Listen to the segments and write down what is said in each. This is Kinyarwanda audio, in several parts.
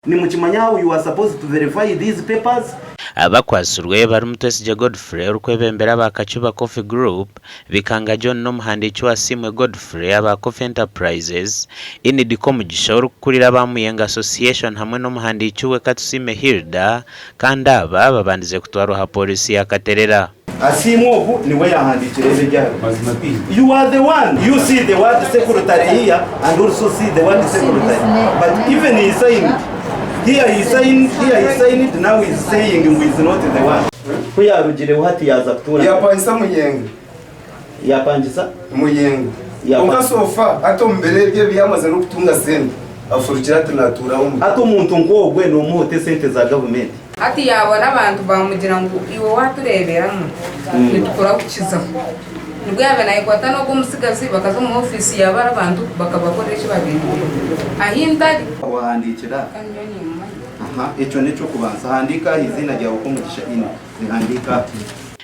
Nimukimanya how you are supposed to verify these papers. Bakwatsirwe bari Mutesije Godfrey urukwebembera bakacuba Coffee Group bikanga John n'umuhandiki wa Simwe Godfrey aba Coffee Enterprises inidiko mugisha urukurira bamuyenga association hamwe n'umuhandiki we Katusime Hilda kandi aba babandize kutwara polisi ya Katerera. Asimovu niwe yahandikire bijyaro. You are the one. You see the word secretary here and also see the word secretary. But even he saying here he saying it, now he's saying he is not the one. Kuya rugire uhati yaza kutura. Yapangisa muyengo. Yapangisa muyengo. Ukasofa atombere bye byamaze no kutunga sente. Afurukira tunatura umwe. Ato umuntu ngogwe no muhote sente za government. Ati yabona abantu bamugira ngo iwo watureberamo nitukora kukiza nubwo yabanaye kwata no kumusigazi bakaza mu office yabara abantu bakabakoresha babindi ahindari wahandikira echo necho kubanza handika izina ryawe ko mugisha ino nihandika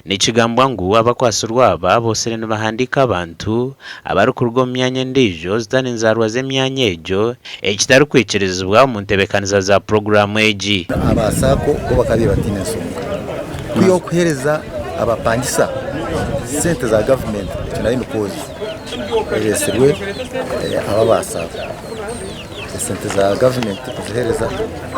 Nichigambwa ngu Bakwatsirwe aba bose ne bahandika abantu abari ku rugo myanya ndijo zitani nzarwa ze myanya ejo ekitari kwikirizwa mu ntebekaniza za programu eji abasako ko bakari batinesonga kuyo kuhereza abapangisa sente za government tunari mukozi resirwe ababasako sente za government kuzihereza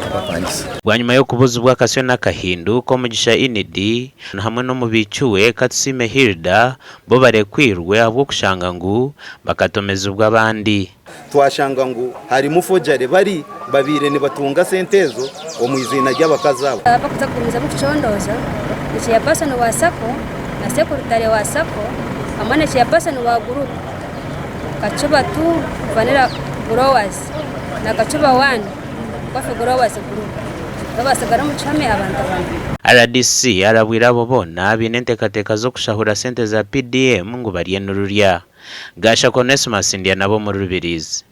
abapangisa bwanyuma yo kubuzubwa Kasyo n'Akahindu ko mugisha inidi hamwe no mubicuwe Katusime Hilda bo barekwirwe abwo kushanga ngu bakatomeza ubwa abandi twashanga ngu hari mufojare bari babire ni batunga sentezo omwizina ry'abakazabo bakuzakumiza muchondoza ni ya person wa sako na secretary wa sako amana ya person wa guruupu kachuba tu vanera growers na kachuba one Coffee growers group babasagara mu chame abantu RDC arabwira abo bona binentekateka zo kushahura sente za PDM ngo bariye n'ururya Gasha Onesmus India nabo muri Rubirizi.